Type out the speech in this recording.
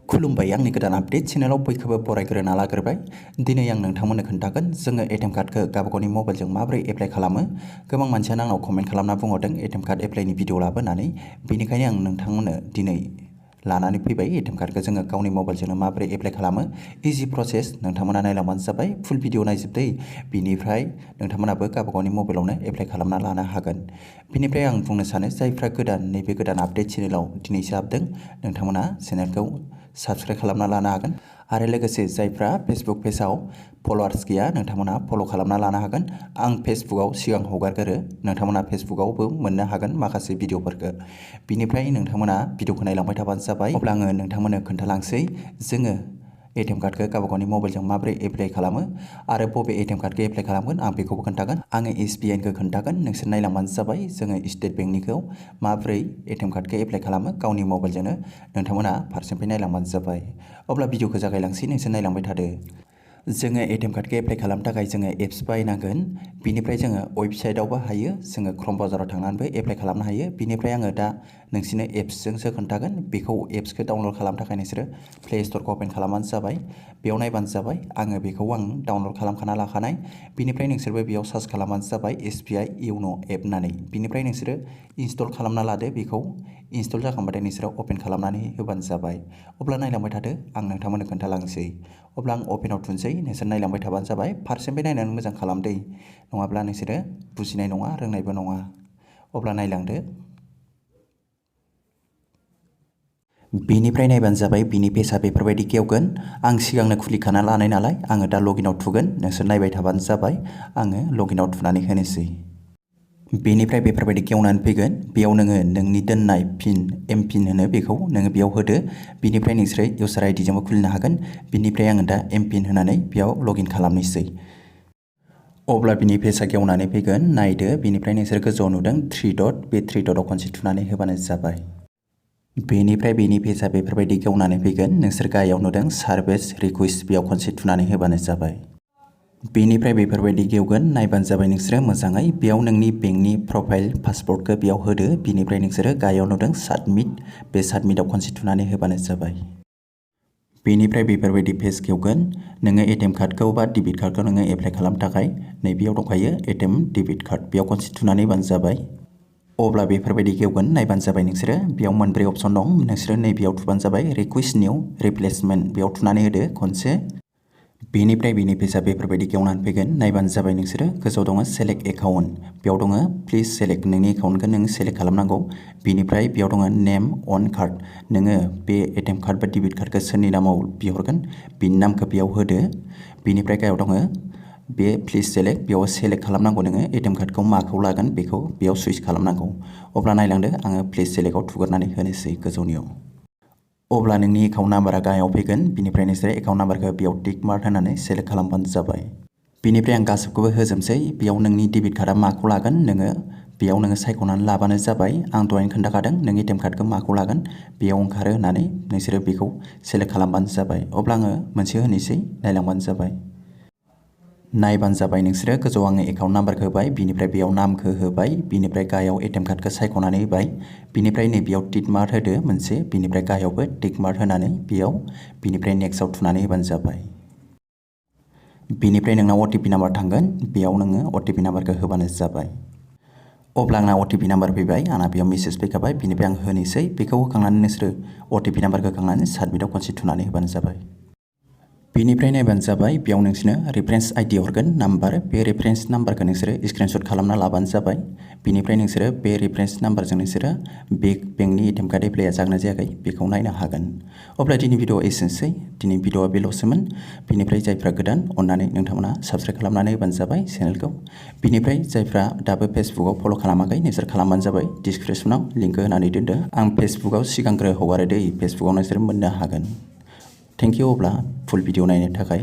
खुलुमबाय आंनि गोदान आपडेट चेनेलाव बयखौबो बरायग्रोना लाग्रोबाय। दिनै आं नोंथांमोननो खोन्थागोन जोङो एटिएम कार्डखौ गावबागावनि मबाइलजों माबोरै एप्लाइ खालामो। गोबां मानसियानो आंनाव कमेन्ट खालामना बुंहरदों एटिएम कार्ड एप्लाइनि भिडिअ लाबोनानै, बेनिखायनो आं नोंथांमोननो दिनै लानानै फैबाय एटिएम कार्डखौ जोङो गावनि मबाइलजोंनो माबोरै एप्लाइ खालामो। इजि प्रसेस, नोंथांमोना नायलांबानो जाबाय, फुल भिडिअ नायजोबदै। बिनिफ्राय नोंथांमोनाबो गावबागावनि मबाइलावनो एप्लाइ खालामना लानो हागोन। बिनिफ्राय आं बुंनो सानो जायफ्रा गोदान नैबे गोदान आपडेट चेनेलाव दिनैसो हाबदों नोंथांमोना चेनेलखौ साबस्क्राइब खालामना लानो हागोन आरो लोगोसे जायफ्रा फेसबुक पेजाव फलोवार्स गैया नोंथांमोना फल' खालामना लानो हागोन। आं फेसबुकाव सिगां हगारगोरो, नोंथांमोना फेसबुकावबो मोननो हागोन माखासे भिडिअफोरखौ। बिनिफ्राय नोंथांमोना भिडिअखौ नायलांबाय थाबानो जाबाय। अब्ला आङो नोंथांमोननो खोन्थालांसै जोङो एटिएम कार्डखौ गावबागावनि मबाइलजों माबोरै एप्लाइ खालामो आरो बबे एटिएम कार्डखौ एप्लाइ खालामगोन आं बेखौबो खोन्थागोन। आङो SBIखौ खोन्थागोन, नोंसोर नायलांबानो जाबाय। जोङो स्टेट बेंकनिखौ माबोरै एटिएम कार्डखौ एप्लाइ खालामो गावनि मबाइलजोंनो नोंथांमोना फारसेनिफ्राय नायलांबानो जाबाय। अब्ला भिडिअखौ जागायलांसै, नोंसोर नायलांबाय थादो। जोङो एटिएम कार्डखौ एप्लाइ खालामनो थाखाय जोङो एप्स बाहायनांगोन। बिनिफ्राय जोङो वेबसाइटआवबो हायो, जोङो क्रोम ब्राउजाराव थांनानैबो एप्लाइ खालामनो हायो। बिनिफ्राय आङो दा नोंसोरनो एप्सजोंसो खोन्थागोन। बेखौ एप्सखौ डाउनलड खालामनो थाखाय नोंसोरो प्ले स्ट'रखौ अपेन खालामबानो जाबाय। बेयाव नायबानो जाबाय, आङो बेखौ डाउनलड खालामखाना लाखानाय। बिनिफ्राय नोंसोरबो बेयाव सार्च खालामबानो जाबाय SBI इउन' एप होननानै। बिनिफ्राय नोंसोरो इनस्टल खालामना लादो। बेखौ इनस्टल जाखांबाथाय नोंसोरो अपेन खालामनानै होबानो जाबाय। अब्ला नायलांबाय थादो, आं नोंथांमोननो खोन्थालांसै। अब्ला आं अपेनाव थुनसै, नोंसोर नायलांबाय थाबानो जाबाय। फारसेनिफ्राय नायनानै मोजां खालामदै, नङाब्ला नोंसोरो बुजिनाय नङा, रोंनायबो नङा। अब्ला नायलांदो। बेनिफ्राय नायबानो जाबाय, बिनि पेजआ बेफोरबायदि गेवगोन। आं सिगांनो खुलिखाना लानाय नालाय आङो दा लगिनआव थुगोन, नोंसोर नायबाय थाबानो जाबाय। आङो लगिनआव थुनानै होनोसै। बेनिफ्राय बेफोरबायदि गेवनानै फैगोन। बेयाव नोङो नोंनि दोननाय एमपिन होनो बेखौ नोङो बेयाव होदो। बिनिफ्राय नोंसोरो इउजार आइडिजोंबो खुलिनो हागोन। बिनिफ्राय आङो दा एमपिन होनानै बेयाव लगइन खालामनोसै। अब्ला बिनि पेजआ गेवनानै फैगोन, नायदो। बिनिफ्राय नोंसोर गोजौआव नुदों 3 डट, बे 3 डटआव खनसे थुनानै होबानो जाबाय। बेनिफ्राय बेनि पेजआ बेफोरबायदि गेवनानै फैगोन। नोंसोर गाहायाव नुदों सार्भिस रिकुवेस्ट, बेयाव खनसे थुनानै होबानो जाबाय। बेनिफ्राय बेफोरबायदि गेवगोन, नायबानो जाबाय नोंसोरो मोजाङै। बेयाव नोंनि बेंकनि प्रफाइल पासवर्डखौ बेयाव होदो। बिनिफ्राय नोंसोरो गाहायाव नुदों साबमिट, बे साबमिटआव खनसे थुनानै होबानो जाबाय। बेनिफ्राय बेफोरबायदि पेज गेवगोन। नोङो एटिएम कार्डखौ बा डेबिट कार्डखौ नोङो एप्लाइ खालामनो थाखाय नैबेयाव दंखायो एटिएम डेबिट कार्ड, बेयाव खनसे थुनानै होबानो जाबाय। अब्ला बेफोरबायदि गेवगोन, नायबानो जाबाय नोंसोरो। बेयाव मोनब्रै अप्शन दं, नोंसोरो नैबेयाव थुबानो जाबाय रिकुवेस्ट निउ रिप्लेसमेन्ट, बेयाव थुनानै होदो खनसे। बेनिफ्राय बेनि पेजआ बेफोरबायदि गेवनानै फैगोन, नायबानो जाबाय नोंसोरो। गोजौआव दङ सेलेक्ट एकाउन्ट, बेयाव दङ प्लिज सेलेक्ट, नोंनि एकाउन्टखौ नोङो सेलेक्ट खालामनांगौ। बिनिफ्राय बेयाव दङ नेम अन कार्ड, नोङो बे एटिएम कार्ड बा डेबिट कार्डखौ सोरनि नामाव बिहरगोन बिनि नामखौ बेयाव होदो। बिनिफ्राय गाहायाव दङ बे प्लिज सेलेक्ट, बेयाव सेलेक्ट खालामनांगौ नोङो एटिएम कार्डखौ माखौ लागोन बेखौ बेयाव सुइस खालामनांगौ। अब्ला नायलांदो, आङो प्लिज सेलेक्टआव थुग्रोनानै होनोसै गोजौनियाव। अब्ला नोंनि एकाउन्ट नाम्बारा गाहायाव फैगोन। बिनिफ्राय नोंसोरो एकाउन्ट नाम्बारखौ बेयाव टिक मार्क होनानै सेलेक्ट खालामबानो जाबाय। बिनिफ्राय आं गासैखौबो होजोबसै। बेयाव नोंनि डेबिट कार्डआ माखौ लागोन बेयाव नोङो सायख'नानै लाबानो जाबाय। आं दहायनो खोन्थाखादों नों एटिएम कार्डखौ माखौ लागोन बेयाव ओंखारो होननानै, नोंसोरो बेखौ सेलेक्ट खालामबानो जाबाय। अब्ला आङो मोनसे होनोसै, नायलांबानो जाबाय। नायबानो जाबाय नोंसोरो। गोजौआव आङो एकाउन्ट नाम्बारखौ होबाय, बिनिफ्राय बेयाव नामखौ होबाय, बिनिफ्राय गाहायाव एटिएम कार्डखौ सायख'नानै होबाय। बिनिफ्राय नैबेयाव टिक मार्क होदो मोनसे, बिनिफ्राय गाहायावबो टिक मार्क होनानै बेयाव बिनिफ्राय नेक्स्टआव थुनानै होबानो जाबाय। बिनिफ्राय नोंनाव OTP नाम्बार थांगोन, बेयाव नोङो OTP नाम्बारखौ होबानो जाबाय। अब्ला आंना OTP नाम्बार फैबाय, आंना बेयाव मेसेज फैखाबाय। बिनिफ्राय आं होनोसै, बेखौ होखांनानै नोंसोरो OTP नाम्बारखौ होखांनानै साबमिटआव खनसे थुनानै होबानो जाबाय। बिनिफ्राय नायबानो जाबाय, बेयाव नोंसोरनो रेफारेन्स आइडि हरगोन नाम्बार, बे रेफारेन्स नाम्बारखौ नोंसोरो स्क्रिनशट खालामना लाबानो जाबाय। बिनिफ्राय नोंसोरो बे रेफारेन्स नाम्बारजों नोंसोरो बे बेंकनि एटिएम कार्ड एप्लाइआ जागोन ना जायाखै बेखौ नायनो हागोन। अब्ला दिनै भिडिअआ एसेनोसै, दिनै भिडिअआ बेल'सोमोन। बिनिफ्राय जायफ्रा गोदान अननानै नोंथांमोना साबस्क्राइब खालामनानै होबानो जाबाय चेनेलखौ। बिनिफ्राय जायफ्रा दाबो फेसबुकाव फल' खालामाखै नोंसोर खालामबानो जाबाय। डिसक्रिपसनाव लिंकखौ होनानै दोनदो। आं फेसबुकाव सिगांग्रो हगारो दै, फेसबुकाव नोंसोर मोननो हागोन। थेंक इउ अब्ला फुल भिडिअ नायनो थाखाय।